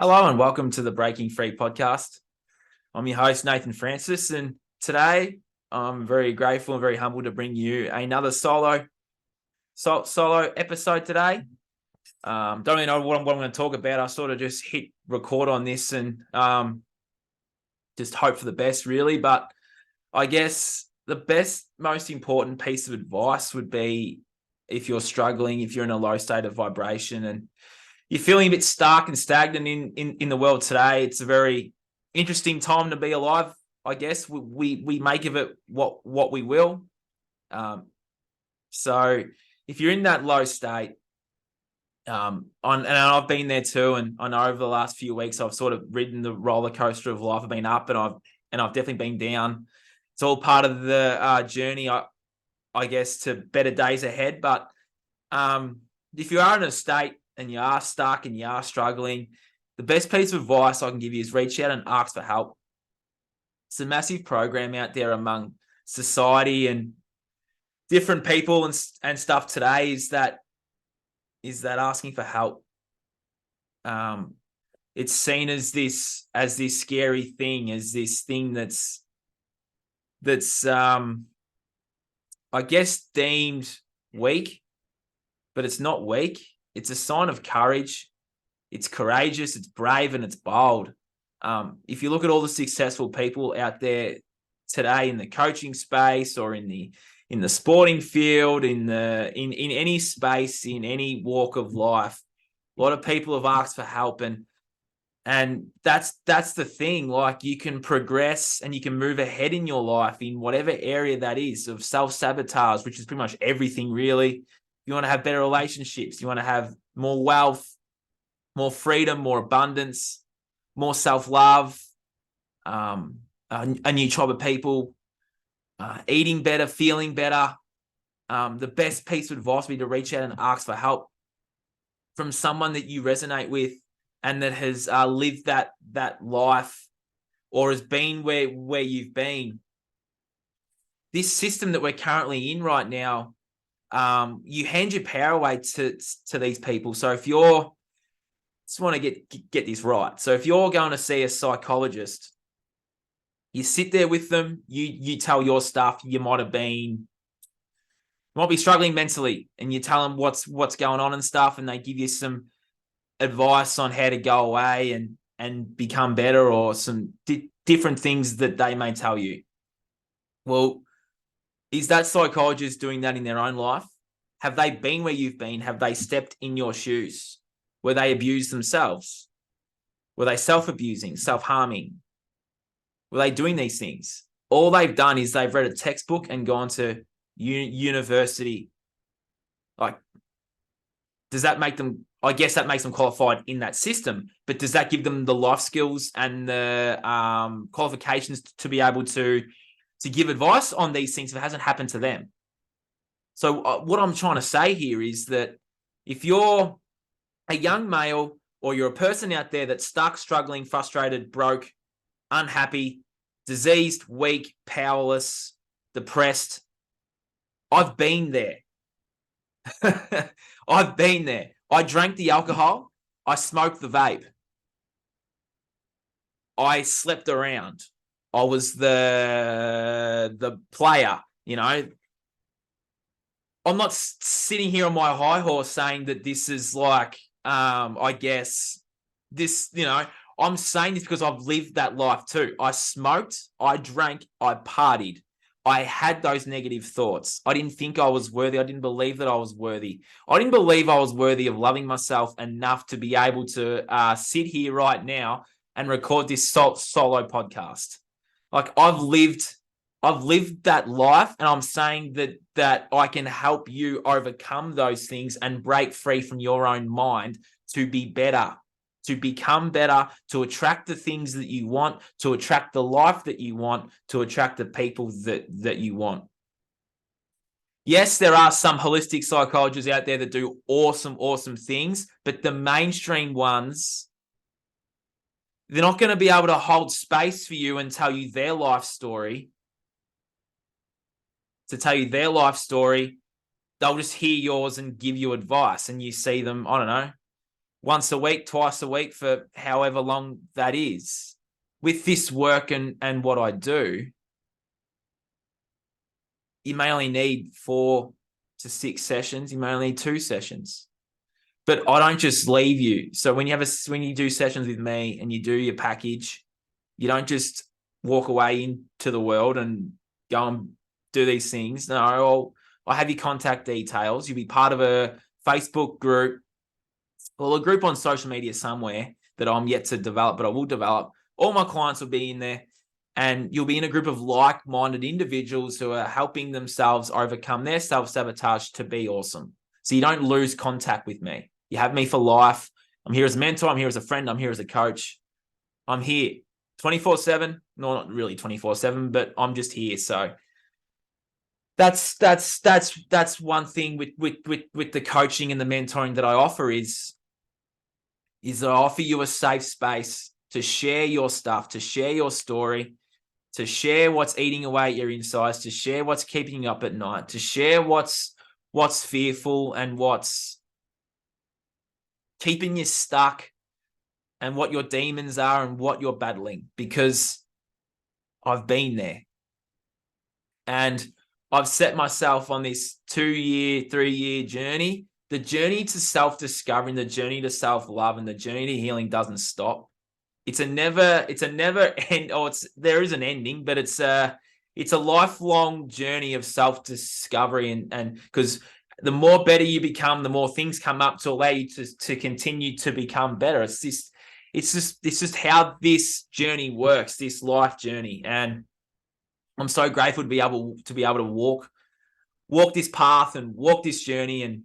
Hello and welcome to the Breaking Free podcast. I'm your host, Nathan Francis, and today I'm very grateful and very humbled to bring you another solo episode today. Don't really know what I'm going to talk about. I sort of just hit record on this and just hope for the best, really. But I guess the best, most important piece of advice would be if you're struggling, if you're in a low state of vibration and you're feeling a bit stuck and stagnant in the world today. It's a very interesting time to be alive. I guess we make of it what we will. So if you're in that low state, and I've been there too, and I know over the last few weeks I've sort of ridden the roller coaster of life. I've been up and I've definitely been down. It's all part of the journey, I guess, to better days ahead. But if you are in a state and you are stuck and you are struggling, the best piece of advice I can give you is reach out and ask for help. It's a massive program out there among society and different people and stuff today is that asking for help. It's seen as this scary thing, as this thing that's I guess deemed weak, but it's not weak. It's a sign of courage. It's courageous, it's brave, and it's bold. If you look at all the successful people out there today in the coaching space or in the sporting field, in any space, in any walk of life, a lot of people have asked for help, and that's the thing. Like, you can progress and you can move ahead in your life in whatever area that is of self-sabotage, which is pretty much everything, really. You want to have better relationships, you want to have more wealth, more freedom, more abundance, more self-love, a new tribe of people, eating better, feeling better. The best piece of advice would be to reach out and ask for help from someone that you resonate with and that has lived that life or has been where you've been. This system that we're currently in right now, you hand your power away to these people. So if you're, just want to get this right. So if you're going to see a psychologist, you sit there with them, you tell your stuff. You might be struggling mentally, and you tell them what's going on and stuff, and they give you some advice on how to go away and become better, or some different things that they may tell you. Well, is that psychologist doing that in their own life? Have they been where you've been? Have they stepped in your shoes? Were they abused themselves? Were they self-abusing, self-harming? Were they doing these things? All they've done is they've read a textbook and gone to university. Like, does that make them, I guess that makes them qualified in that system, but does that give them the life skills and the qualifications to be able to give advice on these things if it hasn't happened to them? So what I'm trying to say here is that if you're a young male or you're a person out there that's stuck, struggling, frustrated, broke, unhappy, diseased, weak, powerless, depressed, I've been there. I've been there. I drank the alcohol. I smoked the vape. I slept around. I was the player, you know. I'm not sitting here on my high horse saying that this is like, I guess this, you know, I'm saying this because I've lived that life too. I smoked, I drank, I partied. I had those negative thoughts. I didn't think I was worthy. I didn't believe that I was worthy. I didn't believe I was worthy of loving myself enough to be able to sit here right now and record this solo podcast. Like, I've lived that life, and I'm saying that I can help you overcome those things and break free from your own mind to be better, to become better, to attract the things that you want, to attract the life that you want, to attract the people that you want. Yes, there are some holistic psychologists out there that do awesome things, but the mainstream ones, they're not going to be able to hold space for you and tell you their life story. To tell you their life story, they'll just hear yours and give you advice, and you see them, I don't know, once a week, twice a week for however long that is. With this work and what I do, you may only need 4 to 6 sessions. You may only need 2 sessions. But I don't just leave you. So when you do sessions with me and you do your package, you don't just walk away into the world and go and do these things. No, I'll have your contact details. You'll be part of a Facebook group, or a group on social media somewhere that I'm yet to develop, but I will develop. All my clients will be in there, and you'll be in a group of like-minded individuals who are helping themselves overcome their self-sabotage to be awesome. So you don't lose contact with me. You have me for life. I'm here as a mentor. I'm here as a friend. I'm here as a coach. I'm here 24/7. No, not really 24/7, but I'm just here. So that's one thing with the coaching and the mentoring that I offer is that I offer you a safe space to share your stuff, to share your story, to share what's eating away at your insides, to share what's keeping you up at night, to share what's fearful and what's keeping you stuck, and what your demons are and what you're battling, because I've been there. And I've set myself on this 2-year, 3-year journey. The journey to self-discovery, the journey to self-love, and the journey to healing doesn't stop. It's a never end, or there is an ending, but it's a lifelong journey of self-discovery, and because the more better you become, the more things come up to allow you to continue to become better. It's just how this journey works, this life journey. And I'm so grateful to be able to walk this path and walk this journey. And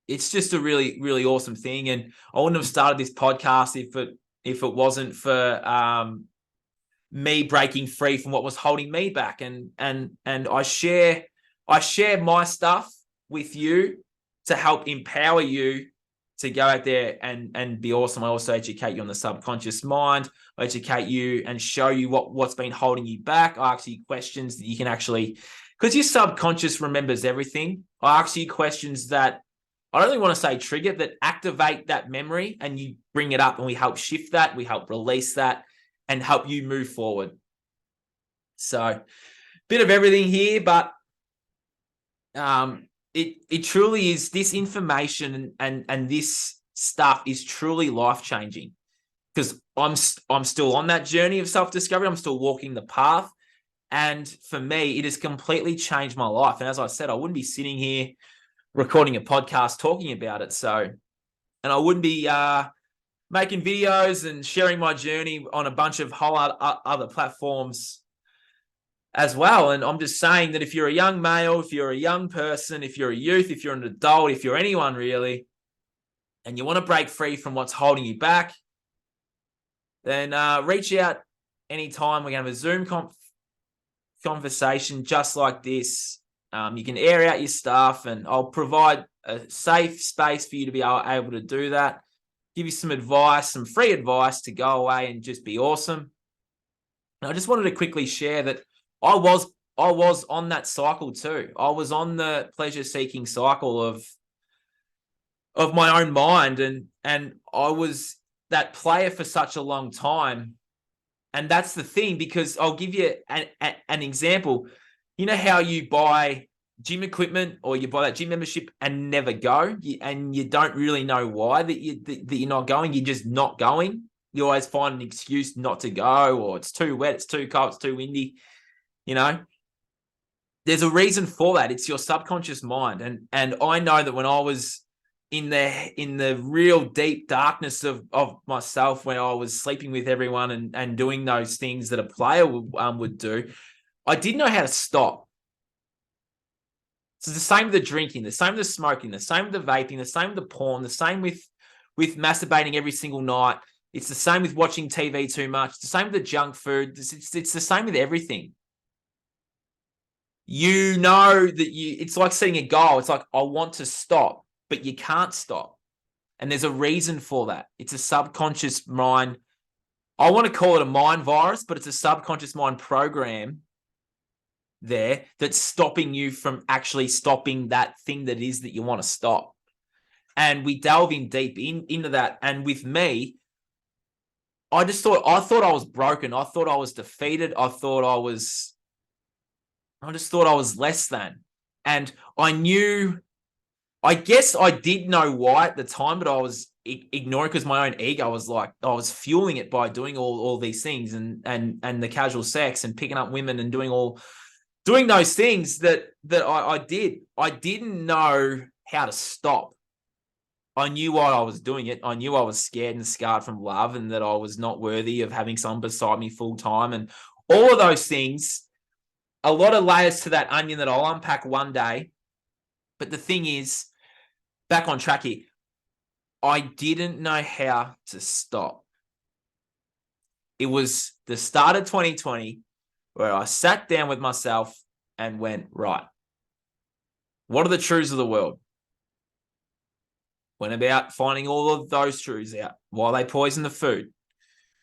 it's just a really, really awesome thing. And I wouldn't have started this podcast if it wasn't for me breaking free from what was holding me back. And I share my stuff with you to help empower you to go out there and be awesome. I also educate you on the subconscious mind. I educate you and show you what's been holding you back. I ask you questions that you can actually, because your subconscious remembers everything. I ask you questions that I don't really want to say trigger, that activate that memory, and you bring it up, and we help shift that, we help release that, and help you move forward. So, bit of everything here, but it truly is, this information and this stuff is truly life-changing, because I'm still on that journey of self-discovery. I'm still walking the path. And for me, it has completely changed my life. And as I said, I wouldn't be sitting here recording a podcast talking about it. So, and I wouldn't be making videos and sharing my journey on a bunch of whole other platforms as well. And I'm just saying that if you're a young male, if you're a young person, if you're a youth, if you're an adult, if you're anyone really, and you want to break free from what's holding you back, then reach out anytime. We're going to have a Zoom conversation just like this. You can air out your stuff, and I'll provide a safe space for you to be able to do that. Give you some advice, some free advice to go away and just be awesome. And I just wanted to quickly share that I was on that cycle too. I was on the pleasure-seeking cycle of my own mind, and I was that player for such a long time. And that's the thing, because I'll give you an example. You know how you buy gym equipment, or you buy that gym membership and never go, and you don't really know why that you're not going. You're just not going. You always find an excuse not to go, or it's too wet, it's too cold, it's too windy. You know, there's a reason for that. It's your subconscious mind. And I know that when I was in the real deep darkness of myself, when I was sleeping with everyone and doing those things that a player would do, I didn't know how to stop. So the same with the drinking, the same with the smoking, the same with the vaping, the same with the porn, the same with masturbating every single night. It's the same with watching TV too much. It's the same with the junk food. It's the same with everything. You know that it's like setting a goal. It's like, I want to stop, but you can't stop. And there's a reason for that. It's a subconscious mind. I want to call it a mind virus, but it's a subconscious mind program there that's stopping you from actually stopping that thing that is that you want to stop. And we delve in deep into that. And with me, I thought I was broken. I thought I was defeated. I just thought I was less than. And I guess I did know why at the time, but I was ignoring because my own ego was like, I was fueling it by doing all these things and the casual sex and picking up women and doing those things that I did. I didn't know how to stop. I knew why I was doing it. I knew I was scared and scarred from love and that I was not worthy of having someone beside me full time. And all of those things, a lot of layers to that onion that I'll unpack one day. But the thing is, back on track here, I didn't know how to stop. It was the start of 2020 where I sat down with myself and went, right, what are the truths of the world? Went about finding all of those truths out. Why they poison the food.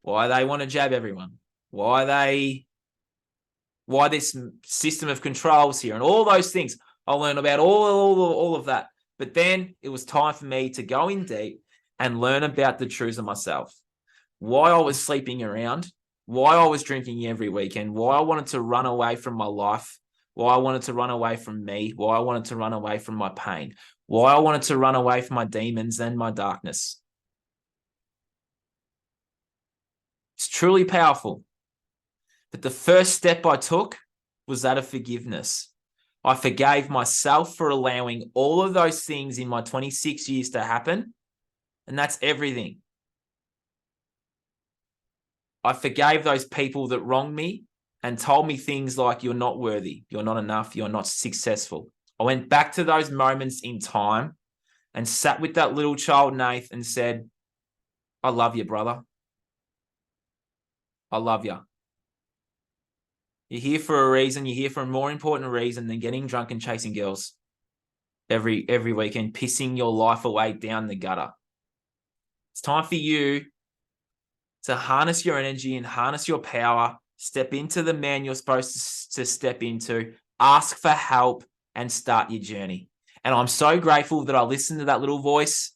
Why they want to jab everyone. Why this system of controls here and all those things. I learned about all of that. But then it was time for me to go in deep and learn about the truths of myself. Why I was sleeping around. Why I was drinking every weekend. Why I wanted to run away from my life. Why I wanted to run away from me. Why I wanted to run away from my pain. Why I wanted to run away from my demons and my darkness. It's truly powerful. But the first step I took was that of forgiveness. I forgave myself for allowing all of those things in my 26 years to happen. And that's everything. I forgave those people that wronged me and told me things like, you're not worthy, you're not enough, you're not successful. I went back to those moments in time and sat with that little child, Nath, and said, I love you, brother. I love you. You're here for a reason. You're here for a more important reason than getting drunk and chasing girls every weekend, pissing your life away down the gutter. It's time for you to harness your energy and harness your power, step into the man you're supposed to step into, ask for help, and start your journey. And I'm so grateful that I listened to that little voice.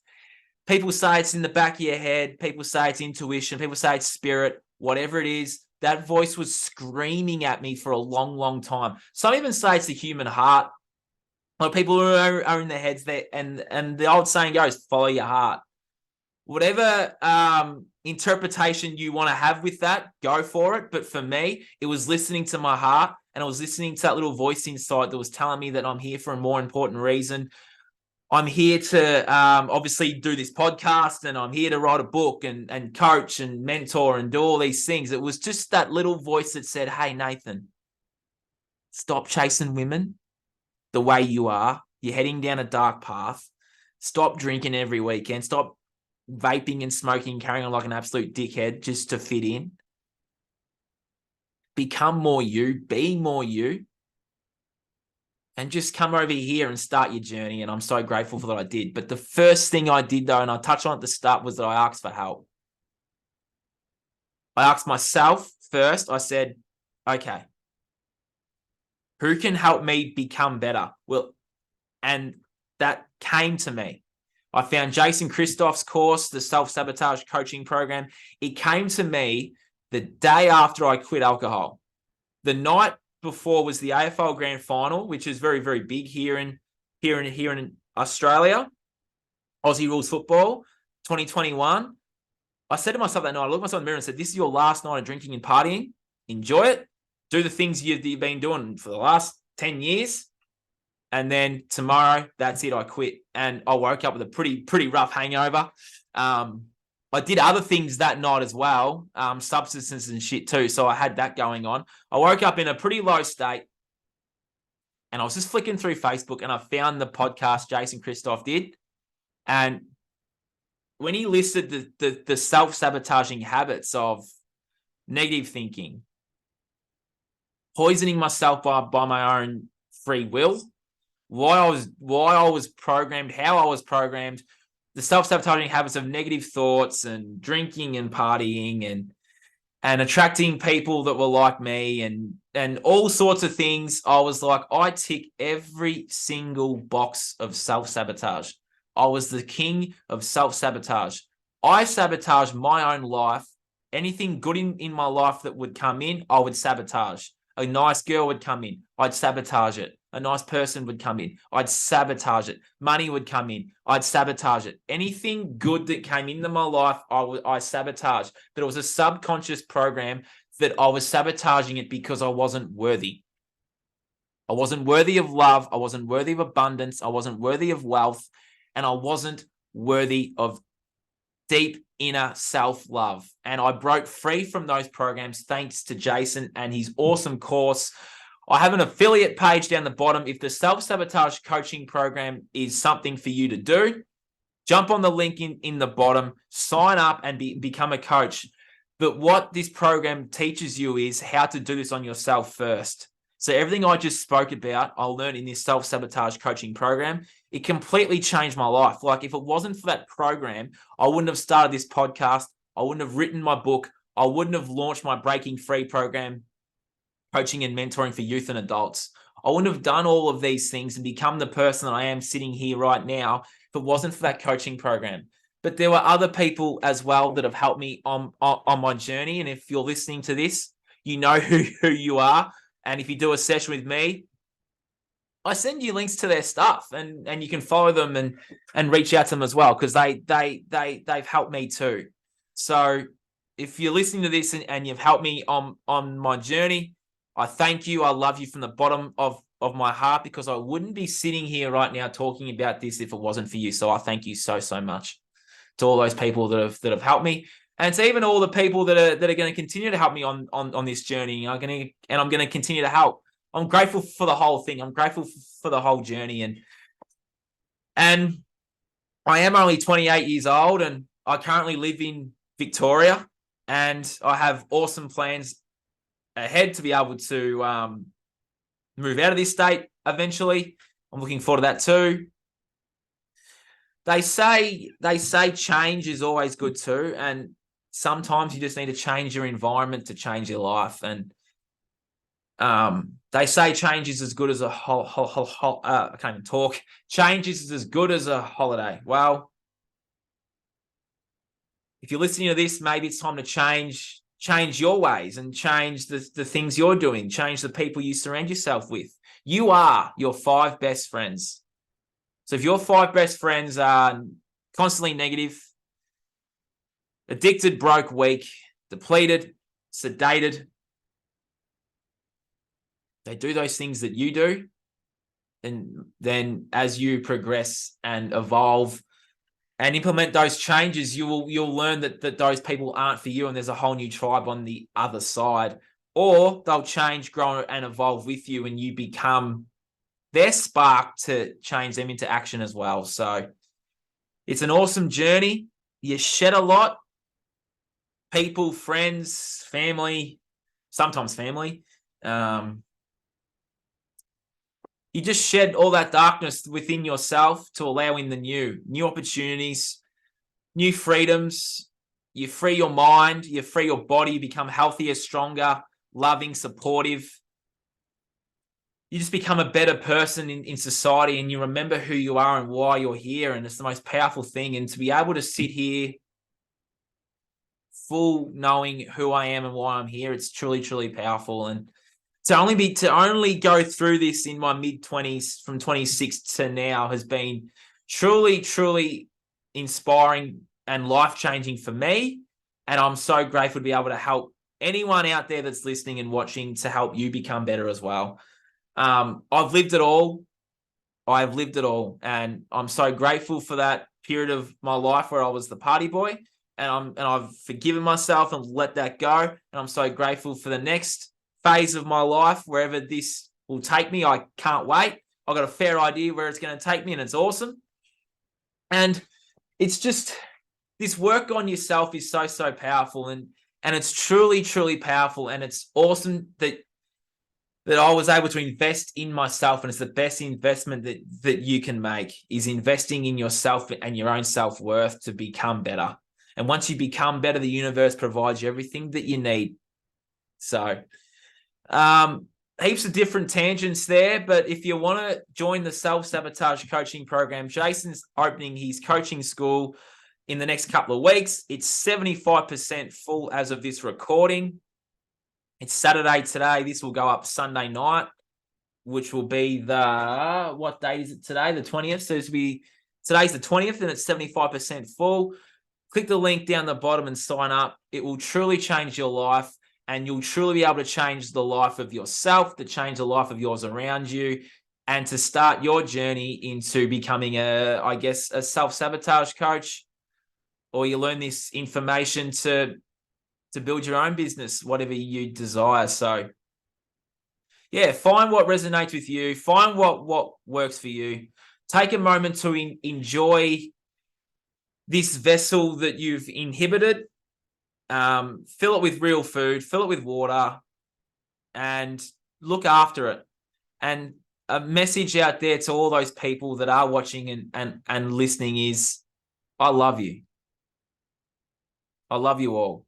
People say it's in the back of your head. People say it's intuition. People say it's spirit. Whatever it is, that voice was screaming at me for a long, long time. Some even say it's the human heart. A lot of people are in their heads there, and the old saying goes, follow your heart. Whatever interpretation you want to have with that, go for it. But for me, it was listening to my heart, and I was listening to that little voice inside that was telling me that I'm here for a more important reason. I'm here to obviously do this podcast, and I'm here to write a book and coach and mentor and do all these things. It was just that little voice that said, hey, Nathan, stop chasing women the way you are. You're heading down a dark path. Stop drinking every weekend. Stop vaping and smoking, carrying on like an absolute dickhead just to fit in. Become more you, be more you, and just come over here and start your journey. And I'm so grateful for that I did. But the first thing I did, though, and I touched on at the start, was that I asked for help. I asked myself first. I said, okay, who can help me become better? Well, and that came to me. I found Jason Christoff's course, the Self-Sabotage Coaching Program. It came to me the day after I quit alcohol. The night before was the AFL Grand Final, which is very, very big here in Australia. Aussie Rules Football 2021. I said to myself that night, I looked myself in the mirror and said, this is your last night of drinking and partying. Enjoy it. Do the things you've been doing for the last 10 years. And then tomorrow, that's it. I quit. And I woke up with a pretty rough hangover. I did other things that night as well, substances and shit too. So I had that going on. I woke up in a pretty low state, and I was just flicking through Facebook, and I found the podcast Jason Christoff did. And when he listed the self-sabotaging habits of negative thinking, poisoning myself by my own free will, why I was programmed, how I was programmed, the self-sabotaging habits of negative thoughts and drinking and partying and attracting people that were like me and all sorts of things. I was like, I tick every single box of self-sabotage. I was the king of self-sabotage. I sabotaged my own life. Anything good in my life that would come in, I would sabotage. A nice girl would come in, I'd sabotage it. A nice person would come in, I'd sabotage it. Money would come in, I'd sabotage it. Anything good that came into my life, I sabotaged. But it was a subconscious program that I was sabotaging it because I wasn't worthy. I wasn't worthy of love. I wasn't worthy of abundance. I wasn't worthy of wealth. And I wasn't worthy of deep inner self-love. And I broke free from those programs thanks to Jason and his awesome course. I have an affiliate page down the bottom. If the self-sabotage coaching program is something for you to do, jump on the link in the bottom, sign up and become a coach. But what this program teaches you is how to do this on yourself first. So everything I just spoke about, I learned in this self-sabotage coaching program. It completely changed my life. Like if it wasn't for that program, I wouldn't have started this podcast. I wouldn't have written my book. I wouldn't have launched my Breaking Free program, coaching and mentoring for youth and adults. I wouldn't have done all of these things and become the person that I am sitting here right now if it wasn't for that coaching program. But there were other people as well that have helped me on my journey. And if you're listening to this, you know who you are. And if you do a session with me, I send you links to their stuff and you can follow them and reach out to them as well, because they've helped me too. So if you're listening to this and you've helped me on my journey, I thank you. I love you from the bottom of my heart, because I wouldn't be sitting here right now talking about this if it wasn't for you. So I thank you so much to all those people that have helped me. And to even all the people that are going to continue to help me on this journey. I'm going to continue to help. I'm grateful for the whole thing. I'm grateful for the whole journey. And I am only 28 years old, and I currently live in Victoria, and I have awesome plans ahead to be able to move out of this state eventually. I'm looking forward to that too. They say change is always good too, and sometimes you just need to change your environment to change your life. And they say change is as good as a I can't even talk. Change is as good as a holiday. Well, if you're listening to this, maybe it's time to change your ways and change the things you're doing, change the people you surround yourself with. You are your 5 best friends. So if your 5 best friends are constantly negative, addicted, broke, weak, depleted, sedated, they do those things that you do, and then as you progress and evolve and implement those changes, you'll learn that those people aren't for you, and there's a whole new tribe on the other side. Or they'll change, grow, and evolve with you, and you become their spark to change them into action as well. So it's an awesome journey. You shed a lot. People, friends, family, sometimes family. You just shed all that darkness within yourself to allow in the new opportunities, new freedoms. You free your mind, you free your body, you become healthier, stronger, loving, supportive. You just become a better person in society, and you remember who you are and why you're here. And it's the most powerful thing. And to be able to sit here full knowing who I am and why I'm here, it's truly powerful. And to only go through this in my mid-20s from 26 to now has been truly inspiring and life-changing for me. And I'm so grateful to be able to help anyone out there that's listening and watching, to help you become better as well. I've lived it all. I've lived it all. And I'm so grateful for that period of my life where I was the party boy, and I've forgiven myself and let that go. And I'm so grateful for the next phase of my life, wherever this will take me. I can't wait. I've got a fair idea where it's going to take me, and it's awesome. And it's just, this work on yourself is so powerful, and it's truly powerful. And it's awesome that I was able to invest in myself, and it's the best investment that you can make, is investing in yourself and your own self-worth to become better. And once you become better, the universe provides you everything that you need. So heaps of different tangents there, but if you want to join the Self-Sabotage Coaching Program, Jason's opening his coaching school in the next couple of weeks. It's 75% full as of this recording. It's Saturday today. This will go up Sunday night, which will be what date is it today? The 20th. So today's the 20th and it's 75% full. Click the link down the bottom and sign up. It will truly change your life, and you'll truly be able to change the life of yourself, to change the life of yours around you, and to start your journey into becoming a self-sabotage coach, or you learn this information to build your own business, whatever you desire. So yeah, find what resonates with you. Find what works for you. Take a moment to enjoy this vessel that you've inhibited. Fill it with real food, fill it with water, and look after it. And a message out there to all those people that are watching and listening is, I love you. I love you all.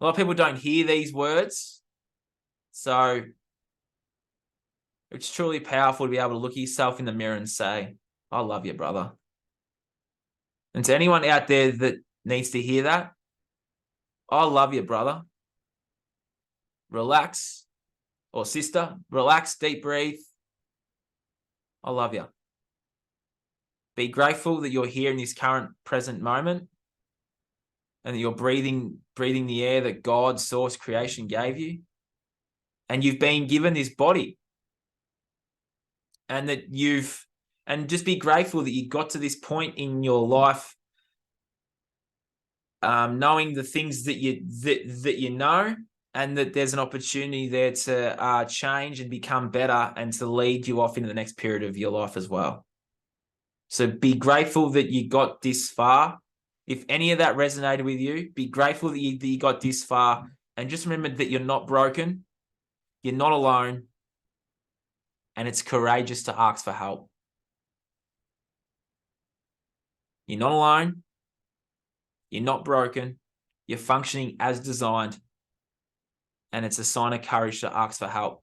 A lot of people don't hear these words. So it's truly powerful to be able to look at yourself in the mirror and say, I love you, brother. And to anyone out there that needs to hear that, I love you, brother. Relax, or sister, relax, deep breathe. I love you. Be grateful that you're here in this current present moment and that you're breathing the air that God, source, creation gave you. And you've been given this body. And and just be grateful that you got to this point in your life, knowing the things that you know, and that there's an opportunity there to change and become better and to lead you off into the next period of your life as well. So be grateful that you got this far. If any of that resonated with you, be grateful that you got this far. And just remember that you're not broken. You're not alone. And it's courageous to ask for help. You're not alone. You're not broken. You're functioning as designed. And it's a sign of courage to ask for help.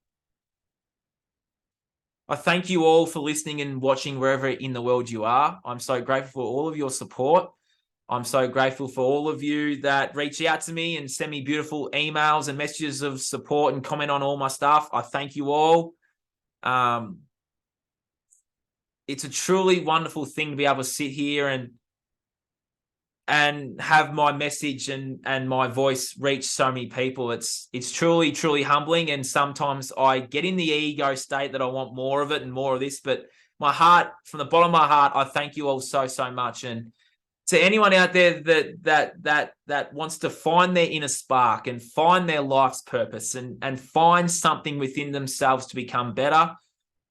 I thank you all for listening and watching wherever in the world you are. I'm so grateful for all of your support. I'm so grateful for all of you that reach out to me and send me beautiful emails and messages of support and comment on all my stuff. I thank you all. It's a truly wonderful thing to be able to sit here and have my message and my voice reach so many people. It's truly, truly humbling. And sometimes I get in the ego state that I want more of it and more of this, but my heart, from the bottom of my heart, I thank you all so, so much. And to anyone out there that wants to find their inner spark and find their life's purpose and find something within themselves to become better,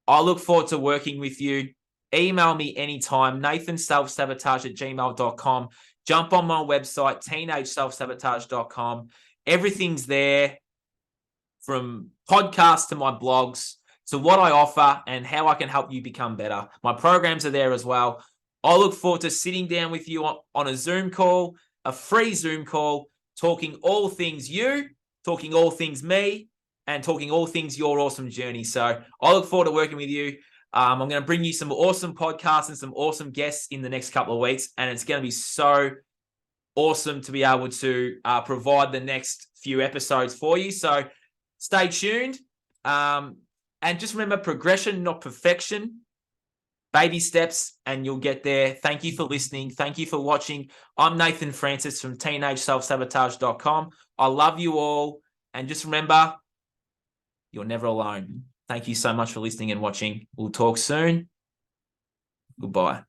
I look forward to working with you. Email me anytime, nathanselfsabotage@gmail.com. Jump on my website, teenageselfsabotage.com. Everything's there, from podcasts to my blogs to what I offer and how I can help you become better. My programs are there as well. I look forward to sitting down with you on a Zoom call, a free Zoom call, talking all things you, talking all things me, and talking all things your awesome journey. So I look forward to working with you. I'm going to bring you some awesome podcasts and some awesome guests in the next couple of weeks. And it's going to be so awesome to be able to provide the next few episodes for you. So stay tuned. And just remember, progression, not perfection. Baby steps and you'll get there. Thank you for listening. Thank you for watching. I'm Nathan Francis from teenageselfsabotage.com. I love you all. And just remember, you're never alone. Thank you so much for listening and watching. We'll talk soon. Goodbye.